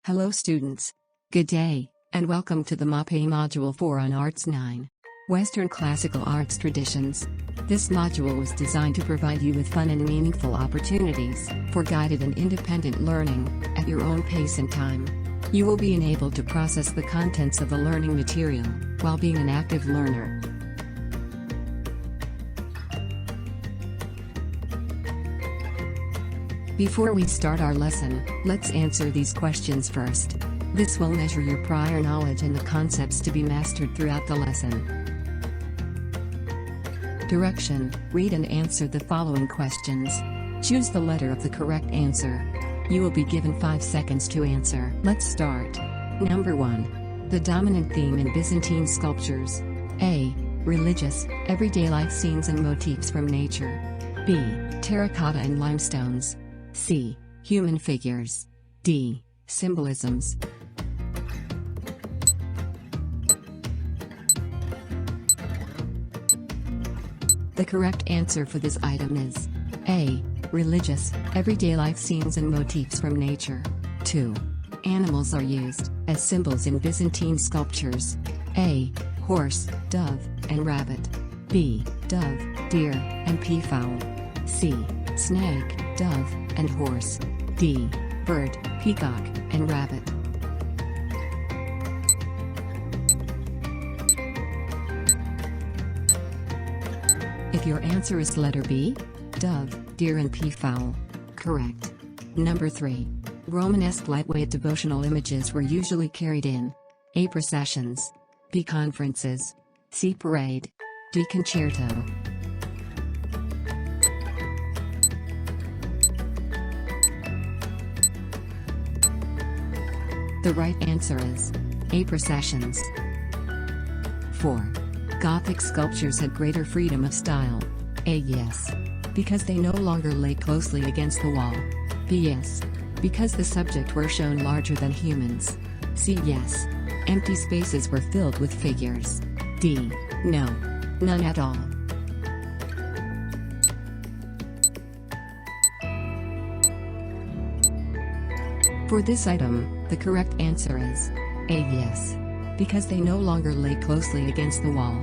Hello students. Good day, and welcome to the MAPE Module 4 on Arts 9. Western Classical Arts Traditions. This module was designed to provide you with fun and meaningful opportunities for guided and independent learning at your own pace and time. You will be enabled to process the contents of the learning material while being an active learner. Before we start our lesson, let's answer these questions first. This will measure your prior knowledge and the concepts to be mastered throughout the lesson. Direction: read and answer the following questions. Choose the letter of the correct answer. You will be given 5 seconds to answer. Let's start. Number 1. The dominant theme in Byzantine sculptures. A. Religious, everyday life scenes and motifs from nature. B. Terracotta and limestones. C. Human figures. D. Symbolisms. The correct answer for this item is A. Religious, everyday life scenes and motifs from nature. 2. Animals are used as symbols in Byzantine sculptures. A. Horse, dove, and rabbit. B. Dove, deer, and peafowl. C. Snake, dove, and horse. D. Bird, peacock, and rabbit. If your answer is letter B, dove, deer and peafowl, correct. Number 3. Romanesque lightweight devotional images were usually carried in A. Processions. B. Conferences. C. Parade. D. Concerto. The right answer is A. Processions. 4. Gothic sculptures had greater freedom of style. A. Yes, because they no longer lay closely against the wall. B. Yes, because the subject were shown larger than humans. C. Yes, empty spaces were filled with figures. D. No, none at all. For this item, the correct answer is A. Yes, because they no longer lay closely against the wall.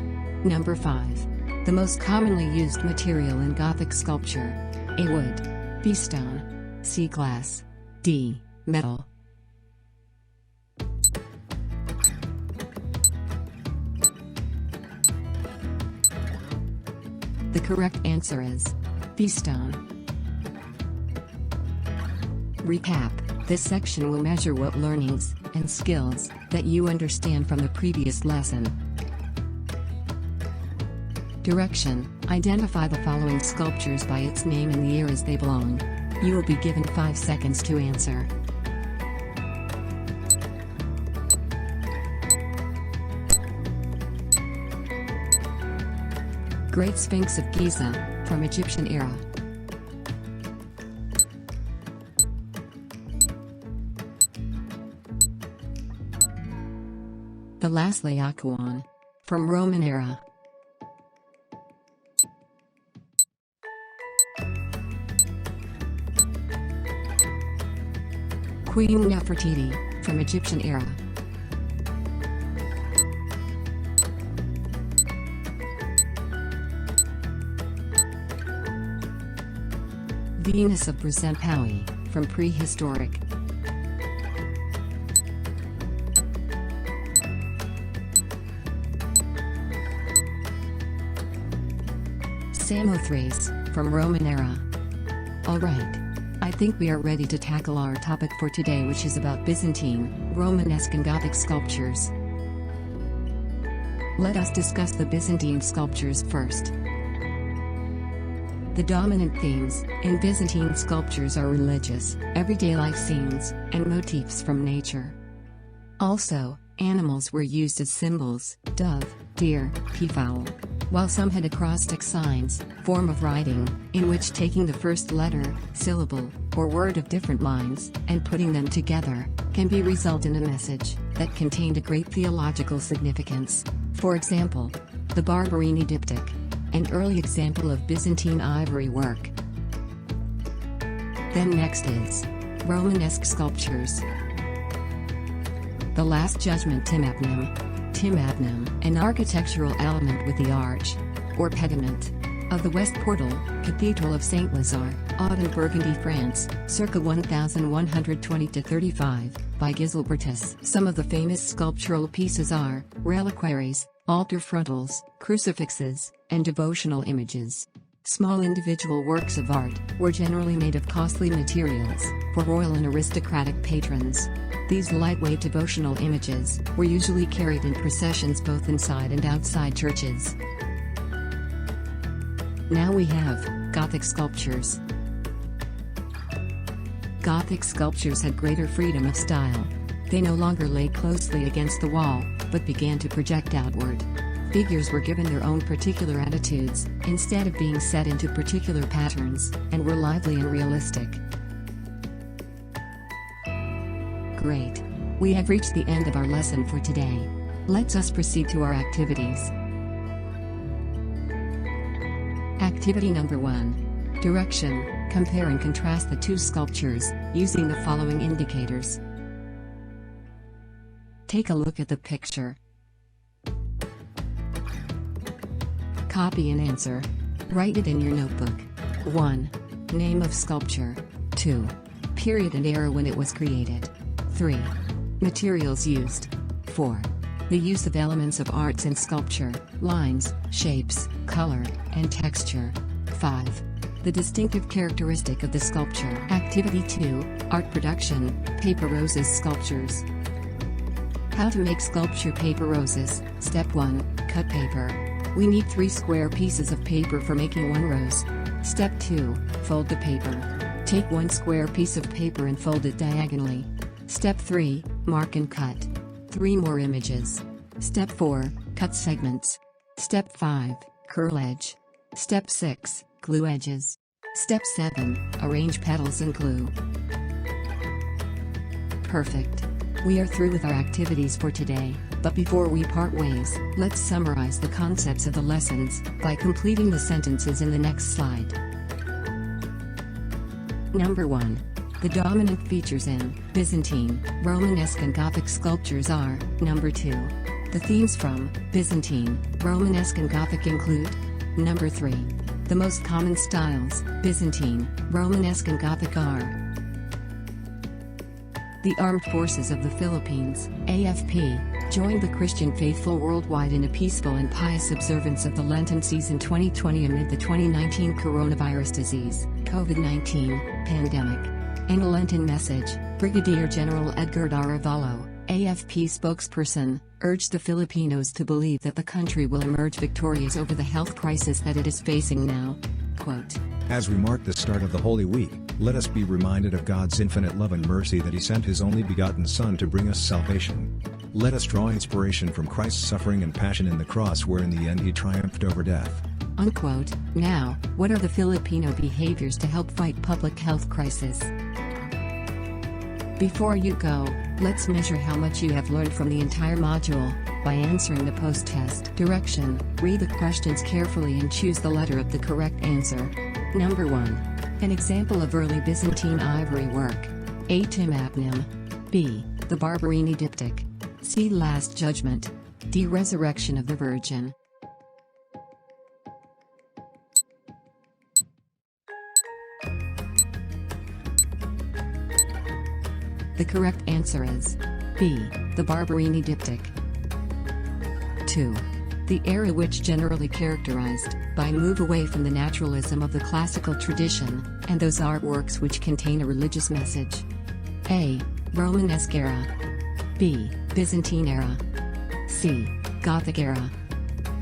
Number 5. The most commonly used material in Gothic sculpture. A. Wood. B. Stone. C. Glass. D. Metal. The correct answer is B. Stone. Recap. This section will measure what learnings and skills that you understand from the previous lesson. Direction: identify the following sculptures by its name and the eras they belong. You will be given 5 seconds to answer. Great Sphinx of Giza, from Egyptian era. The Last Laocoon, from Roman era. Queen Nefertiti, from Egyptian era. Venus of Brzempawi, from prehistoric. Samothrace, from Roman era. Alright, I think we are ready to tackle our topic for today, which is about Byzantine, Romanesque and Gothic sculptures. Let us discuss the Byzantine sculptures first. The dominant themes in Byzantine sculptures are religious, everyday life scenes, and motifs from nature. Also, animals were used as symbols: dove, deer, peafowl. While some had acrostic signs, form of writing, in which taking the first letter, syllable, or word of different lines, and putting them together, can be result in a message that contained a great theological significance. For example, the Barberini diptych, an early example of Byzantine ivory work. Then next is Romanesque sculptures. The Last Judgment. Tymapnum. Tymapnum, an architectural element with the arch, or pediment, of the West Portal, Cathedral of Saint Lazare, Auden, Burgundy, France, circa 1120–35, by Giselbertus. Some of the famous sculptural pieces are reliquaries, altar frontals, crucifixes, and devotional images. Small individual works of art were generally made of costly materials for royal and aristocratic patrons. These lightweight devotional images were usually carried in processions both inside and outside churches. Now we have Gothic sculptures. Gothic sculptures had greater freedom of style. They no longer lay closely against the wall, but began to project outward. Figures were given their own particular attitudes, instead of being set into particular patterns, and were lively and realistic. Great! We have reached the end of our lesson for today. Let us proceed to our activities. Activity number 1. Direction: compare and contrast the two sculptures, using the following indicators. Take a look at the picture. Copy and answer. Write it in your notebook. 1. Name of sculpture. 2. Period and era when it was created. 3. Materials used. 4. The use of elements of arts in sculpture, lines, shapes, color, and texture. 5. The distinctive characteristic of the sculpture. Activity 2, Art Production, Paper Roses Sculptures. How to make sculpture paper roses. Step 1, cut paper. We need 3 square pieces of paper for making 1 rose. Step 2, fold the paper. Take 1 square piece of paper and fold it diagonally. Step 3, mark and cut 3 more images. Step 4, cut segments. Step 5, curl edge. Step 6, glue edges. Step 7, arrange petals and glue. Perfect. We are through with our activities for today, but before we part ways, let's summarize the concepts of the lessons by completing the sentences in the next slide. Number 1. The dominant features in Byzantine, Romanesque and Gothic sculptures are. Number 2. The themes from Byzantine, Romanesque and Gothic include. Number 3. The most common styles, Byzantine, Romanesque and Gothic are. The Armed Forces of the Philippines, AFP, joined the Christian faithful worldwide in a peaceful and pious observance of the Lenten season 2020 amid the 2019 coronavirus disease, COVID-19, pandemic. In a Lenten message, Brigadier General Edgar Arevalo, AFP spokesperson, urged the Filipinos to believe that the country will emerge victorious over the health crisis that it is facing now. Quote, "As we mark the start of the Holy Week, let us be reminded of God's infinite love and mercy that He sent His only begotten Son to bring us salvation. Let us draw inspiration from Christ's suffering and passion in the cross where in the end He triumphed over death." Unquote. Now, what are the Filipino behaviors to help fight public health crisis? Before you go, let's measure how much you have learned from the entire module by answering the post-test direction. Read the questions carefully and choose the letter of the correct answer. Number 1. An example of early Byzantine ivory work. A. Tymapnum. B. The Barberini diptych. C. Last Judgment. D. Resurrection of the Virgin. The correct answer is B. The Barberini diptych. 2. The era which generally characterized by move away from the naturalism of the classical tradition, and those artworks which contain a religious message. A. Romanesque Era. B. Byzantine Era. C. Gothic Era.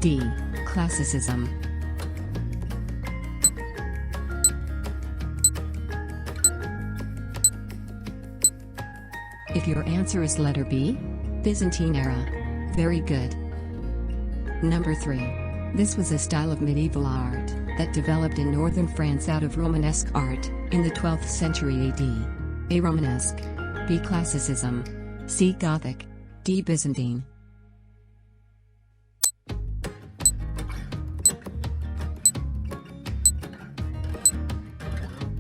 D. Classicism. If your answer is letter B, Byzantine Era. Very good. Number 3. This was a style of medieval art that developed in northern France out of Romanesque art in the 12th century AD. A. Romanesque. B. Classicism. C. Gothic. D. Byzantine.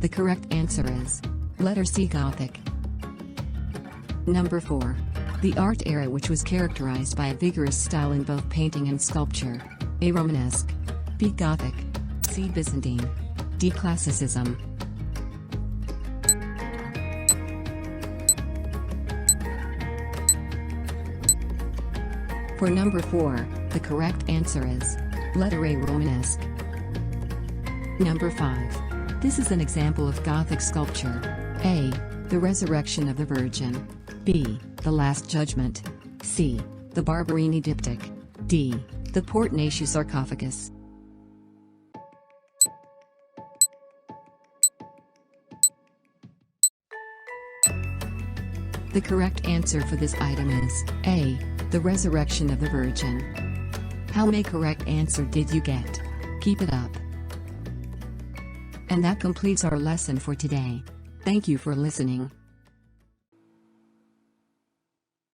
The correct answer is letter C. Gothic. Number 4. The art era which was characterized by a vigorous style in both painting and sculpture. A. Romanesque. B. Gothic. C. Byzantine. D. Classicism. For number 4, the correct answer is letter A. Romanesque. Number 5. This is an example of Gothic sculpture. A. The Resurrection of the Virgin. B. The Last Judgment. C. The Barberini Diptych. D. The Portnacious sarcophagus. The correct answer for this item is A. The Resurrection of the Virgin. How many correct answer did you get? Keep it up. And that completes our lesson for today. Thank you for listening.